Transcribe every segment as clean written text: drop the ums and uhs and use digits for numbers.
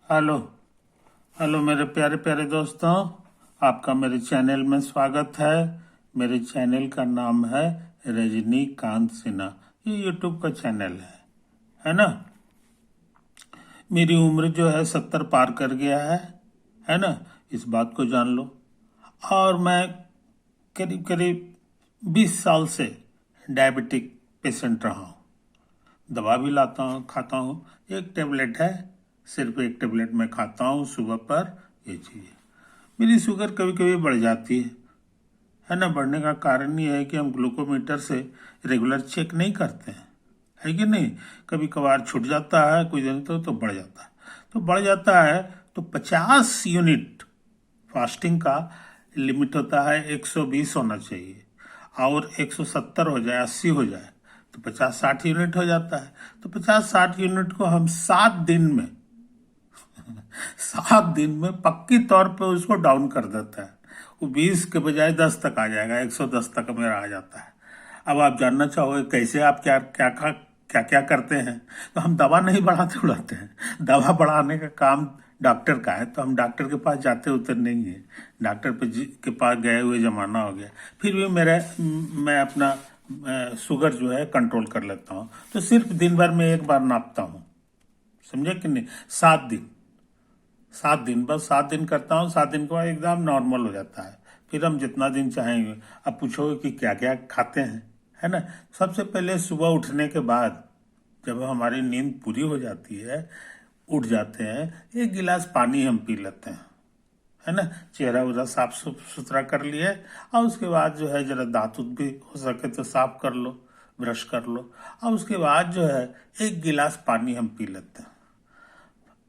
Hello. Hello मेरे प्यारे प्यारे दोस्तों, आपका मेरे चैनल में स्वागत है। मेरे चैनल का नाम है रजनीकांत सिन्हा। ये यूट्यूब का चैनल है ना। मेरी उम्र जो है 70 पार कर गया है ना। इस बात को जान लो। और मैं करीब करीब 20 साल से डायबिटिक पेशेंट रहा हूँ। दवा भी लाता हूँ, खाता हूँ। एक टेबलेट है, सिर्फ एक टेबलेट मैं खाता हूँ सुबह पर। ये चीज़ है। मेरी शुगर कभी कभी बढ़ जाती है ना। बढ़ने का कारण ये है कि हम ग्लूकोमीटर से रेगुलर चेक नहीं करते हैं, है कि नहीं। कभी कभार छूट जाता है, कुछ दिन तो बढ़ जाता है। तो बढ़ जाता है तो 50 यूनिट फास्टिंग का लिमिट होता है। 120 होना चाहिए, और 170 हो जाए, 80 हो जाए तो 50-60 यूनिट हो जाता है। तो 50-60 यूनिट को हम 7 दिन में पक्की तौर पे उसको डाउन कर देता है। वो 20 के बजाय 10 तक आ जाएगा, 110 तक मेरा आ जाता है। अब आप जानना चाहोगे कैसे, आप क्या क्या करते हैं। तो हम दवा नहीं बढ़ाते उड़ाते हैं। दवा बढ़ाने का काम डॉक्टर का है, तो हम डॉक्टर के पास जाते उतर नहीं है। डॉक्टर के पास गए हुए जमाना हो गया। फिर भी मैं अपना शुगर जो है कंट्रोल कर लेता हूँ। तो सिर्फ दिन भर में एक बार नापता हूँ, समझे कि नहीं। 7 दिन, 7 दिन, बस 7 दिन करता हूँ। 7 दिन के बाद एकदम नॉर्मल हो जाता है। फिर हम जितना दिन चाहेंगे। अब पूछोगे कि क्या क्या खाते हैं, है ना। सबसे पहले सुबह उठने के बाद, जब हमारी नींद पूरी हो जाती है, उठ जाते हैं, 1 गिलास पानी हम पी लेते हैं, है ना। चेहरा वेहरा साफ सुथरा कर लिए, और उसके बाद जो है जरा दांत उत भी हो सके तो साफ कर लो, ब्रश कर लो। और उसके बाद जो है 1 गिलास पानी हम पी लेते हैं।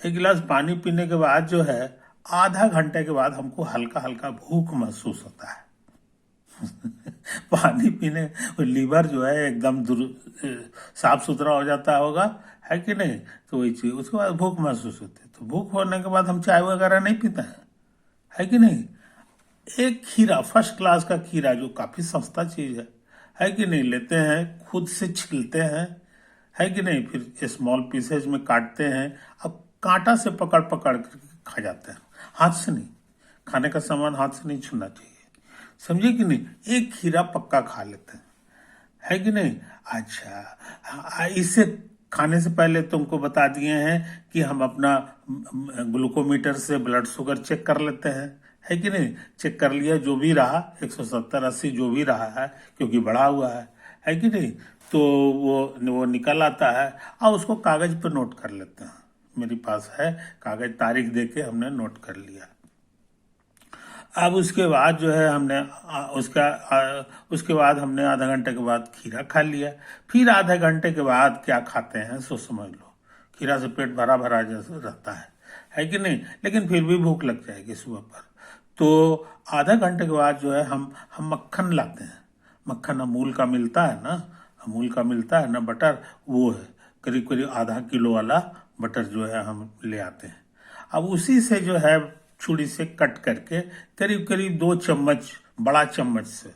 1 गिलास पानी पीने के बाद जो है आधा घंटे के बाद हमको हल्का हल्का भूख महसूस होता है। पानी पीने, लीवर जो है एकदम साफ सुथरा हो जाता होगा, है कि नहीं। तो वही चीज, उसके बाद भूख महसूस होती है। तो भूख होने के बाद हम चाय वगैरह नहीं पीते हैं, है कि नहीं। एक खीरा, फर्स्ट क्लास का खीरा, जो काफी सस्ता चीज है कि नहीं, लेते हैं, खुद से छिलते हैं, है कि नहीं। फिर स्मॉल पीसेज में काटते हैं। अब कांटा से पकड़ पकड़ कर खा जाते हैं, हाथ से नहीं। खाने का सामान हाथ से नहीं छूना चाहिए, समझे कि नहीं। एक खीरा पक्का खा लेते हैं, है कि नहीं। अच्छा, इससे खाने से पहले तुमको बता दिए हैं कि हम अपना ग्लूकोमीटर से ब्लड शुगर चेक कर लेते हैं, है कि नहीं। चेक कर लिया, जो भी रहा 170-80 जो भी रहा है, क्योंकि बढ़ा हुआ है कि नहीं। तो वो निकल आता है, और उसको कागज पर नोट कर लेते हैं। मेरे पास है कागज, तारीख दे के हमने नोट कर लिया। अब उसके बाद जो है उसके बाद हमने आधा घंटे के बाद खीरा खा लिया। फिर आधे घंटे के बाद क्या खाते हैं सो समझ लो। खीरा से पेट भरा भरा जैसा रहता है कि नहीं। लेकिन फिर भी भूख लग जाएगी सुबह पर। तो आधा घंटे के बाद जो है हम मक्खन लाते हैं। मक्खन अमूल का मिलता है ना, अमूल का मिलता है ना बटर, वो है। करीब करीब आधा किलो वाला बटर जो है हम ले आते हैं। अब उसी से जो है छुरी से कट करके करीब करीब 2 चम्मच, बड़ा चम्मच से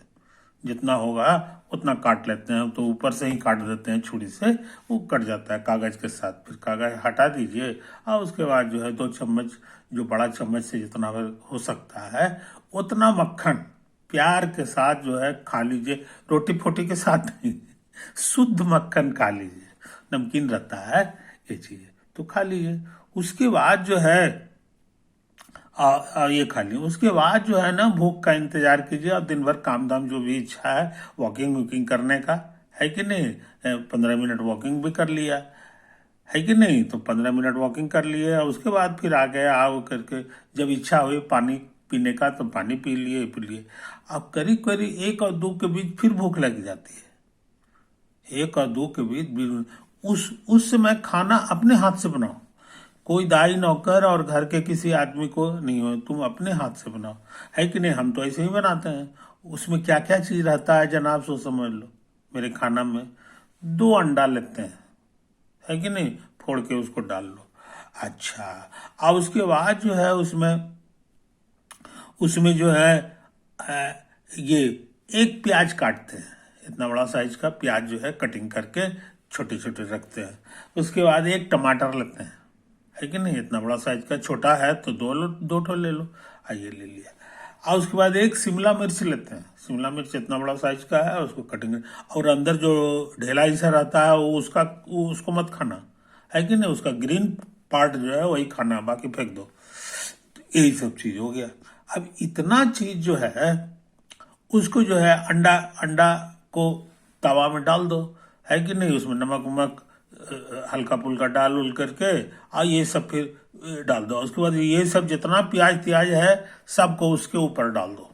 जितना होगा उतना काट लेते हैं। तो ऊपर से ही काट देते हैं छुरी से, वो कट जाता है कागज के साथ। फिर कागज हटा दीजिए, और उसके बाद जो है 2 चम्मच, जो बड़ा चम्मच से जितना हो सकता है उतना मक्खन प्यार के साथ जो है खा लीजिए। रोटी फोटी के साथ नहीं, शुद्ध मक्खन खा लीजिए। नमकीन रहता है ये चीज, तो खा लीजिए। उसके बाद जो है ये खा ली। उसके बाद जो है ना भूख का इंतजार कीजिए, और दिन भर काम धाम जो भी इच्छा है, वॉकिंग वॉकिंग करने का, है कि नहीं। 15 मिनट वॉकिंग भी कर लिया, है कि नहीं। तो 15 मिनट वॉकिंग कर लिए, और उसके बाद फिर आ गए, आओ करके जब इच्छा हुई पानी पीने का तो पानी पी लिए। अब करीब करीब 1 और 2 के बीच फिर भूख लग जाती है। 1 और 2 के बीच उस समय खाना अपने हाथ से बनाओ। कोई दाई नौकर और घर के किसी आदमी को नहीं हो, तुम अपने हाथ से बनाओ, है कि नहीं। हम तो ऐसे ही बनाते हैं। उसमें क्या क्या चीज रहता है जनाब, सो समझ लो। मेरे खाना में 2 अंडा लेते हैं, है कि नहीं, फोड़ के उसको डाल लो। अच्छा, और उसके बाद जो है उसमें उसमें जो है अ, ये एक प्याज काटते हैं। इतना बड़ा साइज का प्याज जो है कटिंग करके छोटे छोटे रखते हैं। उसके बाद एक टमाटर लेते हैं, है कि नहीं। इतना बड़ा साइज का, छोटा है तो दो ठो ले लो। आइए ले लिया। और उसके बाद एक शिमला मिर्च लेते हैं। शिमला मिर्च इतना बड़ा साइज का है, उसको कटिंग, और अंदर जो ढेला जैसा रहता है वो उसको मत खाना, है कि नहीं। उसका ग्रीन पार्ट जो है वही खाना, बाकी फेंक दो। तो यही सब चीज हो गया। अब इतना चीज जो है उसको जो है अंडा अंडा को तवा में डाल दो, है कि नहीं। उसमें नमक वमक हल्का फुल्का डाल उल करके, और ये सब फिर डाल दो। उसके बाद ये सब जितना प्याज त्याज है सबको उसके ऊपर डाल दो।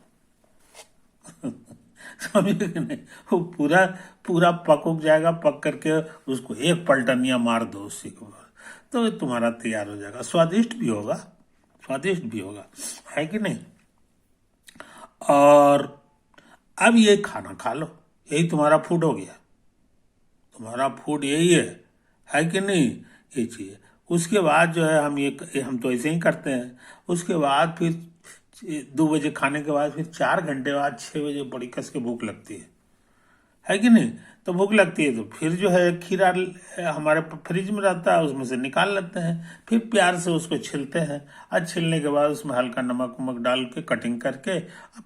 समझे कि नहीं। वो पूरा पूरा पक उक जाएगा, पक करके उसको एक पलटनिया मार दो उसी के ऊपर, तो ये तुम्हारा तैयार हो जाएगा। स्वादिष्ट भी होगा, स्वादिष्ट भी होगा, है कि नहीं। और अब ये खाना खा लो, यही तुम्हारा फूड हो गया। तुम्हारा फूड यही है कि नहीं। ये चीज है। उसके बाद जो है हम तो ऐसे ही करते हैं। उसके बाद फिर 2 बजे खाने के बाद फिर 4 घंटे बाद 6 बजे बड़ी कस के भूख लगती है कि नहीं। तो भूख लगती है तो फिर जो है खीरा हमारे फ्रिज में रहता है, उसमें से निकाल लेते हैं, फिर प्यार से उसको छिलते हैं। और छिलने के बाद उसमें हल्का नमक वमक डाल के कटिंग करके अब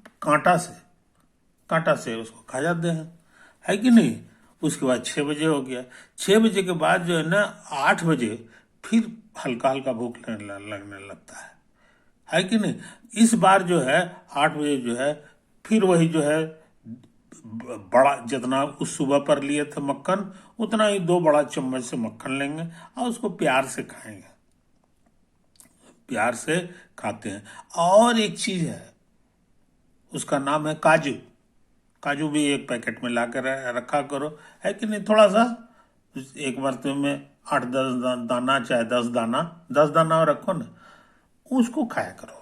कांटा से उसको खा जाते हैं, है कि नहीं। उसके बाद 6 बजे हो गया। 6 बजे के बाद जो है ना 8 बजे फिर हल्का हल्का भूख लगने लगता है कि नहीं। इस बार जो है 8 बजे जो है फिर वही जो है बड़ा, जितना उस सुबह पर लिए थे मक्खन, उतना ही 2 बड़ा चम्मच से मक्खन लेंगे और उसको प्यार से खाएंगे, प्यार से खाते हैं। और एक चीज है, उसका नाम है काजू। काजू भी एक पैकेट में ला कर रखा करो, है कि नहीं। थोड़ा सा एक बर्तन में 8-10 दाना, चाहे 10 दाना, 10 दाना रखो ना, उसको खाया करो।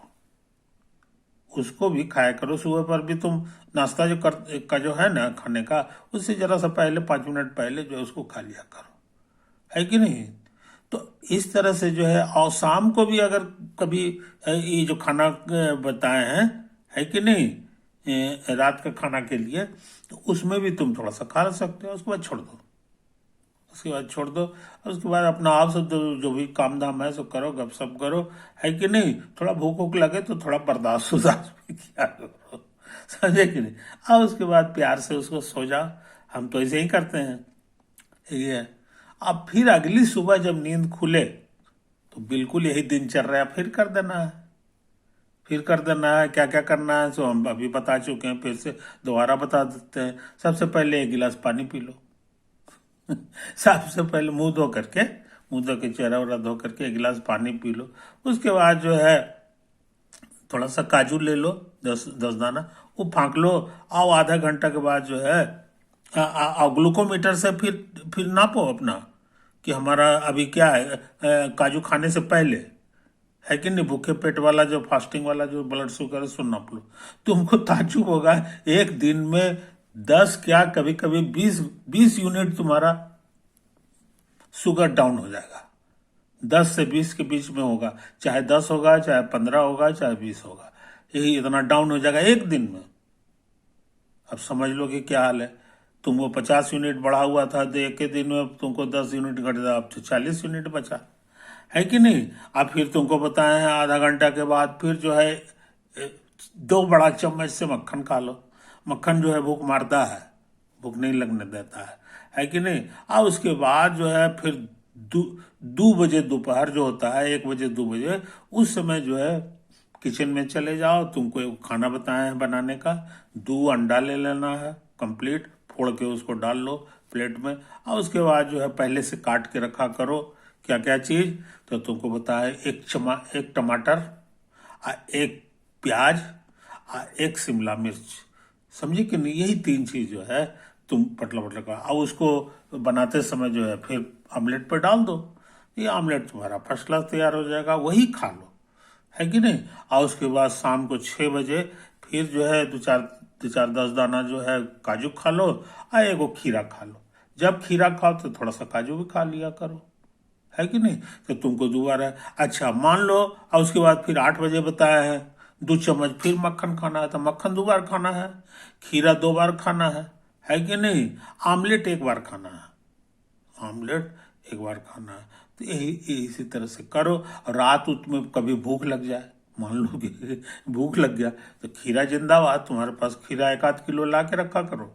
उसको भी खाया करो। सुबह पर भी तुम नाश्ता का जो है ना खाने का, उससे जरा सा पहले 5 मिनट पहले जो है उसको खा लिया करो, है कि नहीं। तो इस तरह से जो है, और शाम को भी अगर कभी ये जो खाना बताए हैं, है कि नहीं, रात का खाना के लिए, तो उसमें भी तुम थोड़ा सा खा सकते हो। उसके बाद छोड़ दो, उसके बाद छोड़ दो। और उसके बाद अपना आप सब जो भी काम धाम है सब करो, गपशप करो, है कि नहीं। थोड़ा भूख वूख लगे तो थोड़ा बर्दाश्त उर्दाश्त भी किया करो, समझे कि नहीं। और उसके बाद प्यार से उसको सो जाओ। हम तो ऐसे ही करते हैं, ये है। अब फिर अगली सुबह जब नींद खुले तो बिल्कुल यही दिनचर्या फिर कर देना है। फिर कर देना है, क्या क्या करना है सो हम अभी बता चुके हैं, फिर से दोबारा बता देते हैं। सबसे पहले 1 गिलास पानी पी लो। सबसे पहले मुंह धो के चेहरा वेहरा धो करके 1 गिलास पानी पी लो। उसके बाद जो है थोड़ा सा काजू ले लो, 10 10 दाना, वो फाँक लो। आओ आधा घंटा के बाद जो है ग्लूकोमीटर से फिर नापो अपना कि हमारा अभी क्या है, काजू खाने से पहले, है कि नहीं। भूखे पेट वाला जो फास्टिंग वाला जो ब्लड शुगर है सो नाप लो। तुमको ताज्जुब होगा, एक दिन में 10 क्या कभी कभी 20 यूनिट तुम्हारा शुगर डाउन हो जाएगा। 10 से 20 के बीच में होगा, चाहे 10 होगा, चाहे 15 होगा, चाहे 20 होगा, यही इतना डाउन हो जाएगा एक दिन में। अब समझ लो कि क्या हाल है। तुमको 50 यूनिट बढ़ा हुआ था तो एक के दिन में तुमको 10 यूनिट घट जाए, अब तो 40 यूनिट बचा, है कि नहीं। अब फिर तुमको बताए हैं आधा घंटा के बाद फिर जो है 2 बड़ा चम्मच से मक्खन खा लो। मक्खन जो है भूख मारता है, भूख नहीं लगने देता है कि नहीं। और उसके बाद जो है फिर 2 बजे दोपहर जो होता है, 1 बजे 2 बजे, उस समय जो है किचन में चले जाओ। तुमको एक खाना बताए हैं बनाने का। 2 अंडा ले लेना है कंप्लीट, फोड़ के उसको डाल लो प्लेट में। और उसके बाद जो है पहले से काट के रखा करो क्या क्या चीज। तो तुमको बताया एक टमाटर, एक प्याज, एक शिमला मिर्च, समझी कि नहीं। यही 3 चीज जो है तुम पतला पतला का, और उसको बनाते समय जो है फिर ऑमलेट पर डाल दो। ये ऑमलेट तुम्हारा फर्स्ट क्लास तैयार हो जाएगा, वही खा लो, है कि नहीं। और उसके बाद शाम को 6 बजे फिर जो है दो चार 10 दाना जो है काजू खा लो, और एगो खीरा खा लो। जब खीरा खाओ तो थोड़ा सा काजू भी खा लिया करो, है कि नहीं। तो तुमको दोबारा, अच्छा मान लो, और उसके बाद फिर 8 बजे बताया है 2 चम्मच फिर मक्खन खाना है, तो मक्खन 2 बार खाना है, खीरा 2 बार खाना है कि नहीं। आमलेट 1 बार खाना है, आमलेट 1 बार खाना है। तो यही इसी तरह से करो। और रात उत में कभी भूख लग जाए, मान लो कि भूख लग गया, तो खीरा जिंदाबाद, तुम्हारे पास खीरा 1 आध किलो ला के रखा करो,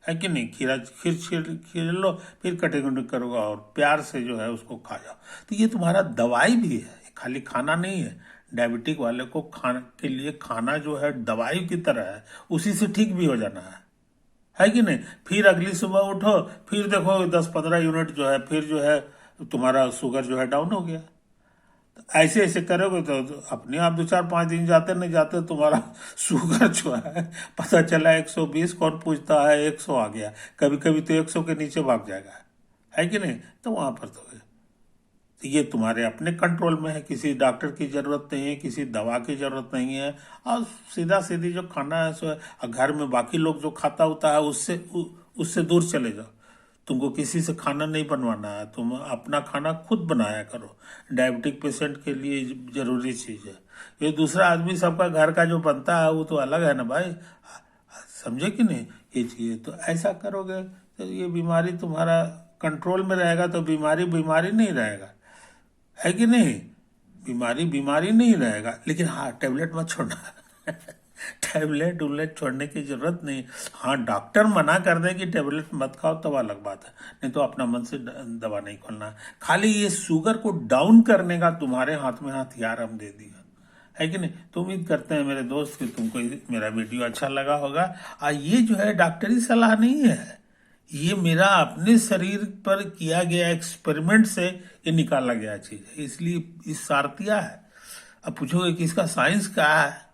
है कि नहीं। खीरा खीर खीर खीर लो, फिर कटिंग उटिंग करोगा और प्यार से जो है उसको खा जाओ। तो ये तुम्हारा दवाई भी है, खाली खाना नहीं है। डायबिटिक वाले को खाने के लिए खाना जो है दवाई की तरह है, उसी से ठीक भी हो जाना है कि नहीं। फिर अगली सुबह उठो, फिर देखो 10-15 यूनिट जो है, फिर जो है तुम्हारा शुगर जो है डाउन हो गया। तो ऐसे ऐसे करोगे तो अपने आप 2-4-5 दिन जाते नहीं जाते तुम्हारा शुगर जो है पता चला 120, कौन पूछता है 100 आ गया, कभी कभी तो 100 के नीचे भाग जाएगा, है कि नहीं। तो वहां पर तो ये तुम्हारे अपने कंट्रोल में है, किसी डॉक्टर की जरूरत नहीं है, किसी दवा की जरूरत नहीं है। और सीधा सीधी जो खाना है सो है, और घर में बाकी लोग जो खाता होता है उससे दूर चले जाओ। तुमको किसी से खाना नहीं बनवाना है, तुम अपना खाना खुद बनाया करो। डायबिटिक पेशेंट के लिए जरूरी चीज है ये। दूसरा आदमी सबका घर का जो बनता है वो तो अलग है ना भाई, समझे कि नहीं। ये चीज तो ऐसा करोगे तो ये बीमारी तुम्हारा कंट्रोल में रहेगा, तो बीमारी बीमारी नहीं रहेगा, है कि नहीं। बीमारी बीमारी नहीं रहेगा, लेकिन हाँ टैबलेट मत छोड़ना टैबलेट उबलेट छोड़ने की जरूरत नहीं। हाँ डॉक्टर मना कर दे कि टैबलेट मत खाओ तब अलग बात है, नहीं तो अपना मन से दवा नहीं खोलना। खाली ये शुगर को डाउन करने का तुम्हारे हाथ में हथियार हम दे दिया, है कि नहीं। तो उम्मीद करते हैं मेरे दोस्त कि तुमको मेरा वीडियो अच्छा लगा होगा। और ये जो है डॉक्टरी सलाह नहीं है, ये मेरा अपने शरीर पर किया गया एक्सपेरिमेंट से ये निकाला गया चीज है, इसलिए इस सारतिया है। अब पूछोगे कि इसका साइंस क्या है।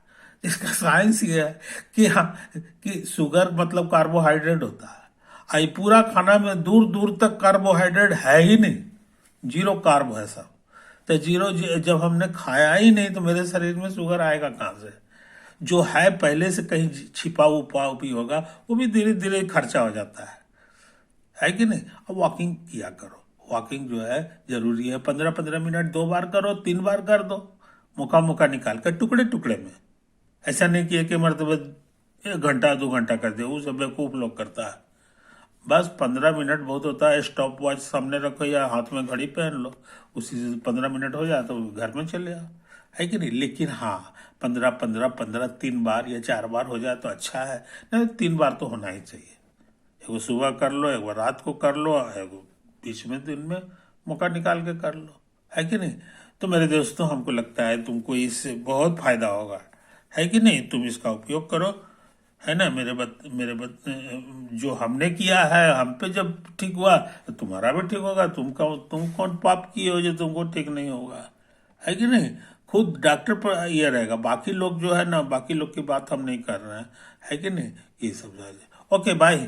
इसका साइंस ये है कि हाँ, कि शुगर मतलब कार्बोहाइड्रेट होता है। आई पूरा खाना में दूर दूर तक कार्बोहाइड्रेट है ही नहीं, जीरो कार्ब है सब। तो जीरो जब हमने खाया ही नहीं तो मेरे शरीर में शुगर आएगा कहाँ से। जो है पहले से कहीं छिपा उपा भी होगा, वो भी धीरे धीरे खर्चा हो जाता है कि नहीं। अब वॉकिंग किया करो, वॉकिंग जो है जरूरी है। 15-15 मिनट 2 बार करो, 3 बार कर दो, मौका मौका निकाल कर, टुकड़े टुकड़े में। ऐसा नहीं कि एक मरतबा 1 घंटा 2 घंटा कर दे, वो सब बेवकूफ लोग करता है। बस 15 मिनट बहुत होता है। स्टॉप वॉच सामने रखो या हाथ में घड़ी पहन लो, उसी से 15 मिनट हो जाए तो घर में चले आओ, है कि नहीं। लेकिन हाँ 15-15-15 3 बार या 4 बार हो जाए तो अच्छा है, नहीं 3 बार तो होना ही चाहिए। एगो सुबह कर लो, एक बार रात को कर लो, एगो बीच में दिन में मौका निकाल के कर लो, है कि नहीं। तो मेरे दोस्तों हमको लगता है तुमको इससे बहुत फायदा होगा, है कि नहीं। तुम इसका उपयोग करो, है ना। जो हमने किया है हम पे जब ठीक हुआ तो तुम्हारा भी ठीक होगा। तुम कौन पाप किए हो जो तुमको ठीक नहीं होगा, है कि नहीं। खुद डॉक्टर पर ये रहेगा, बाकी लोग जो है ना, बाकी लोग की बात हम नहीं कर रहे हैं, है कि नहीं। ये सब ओके बाय।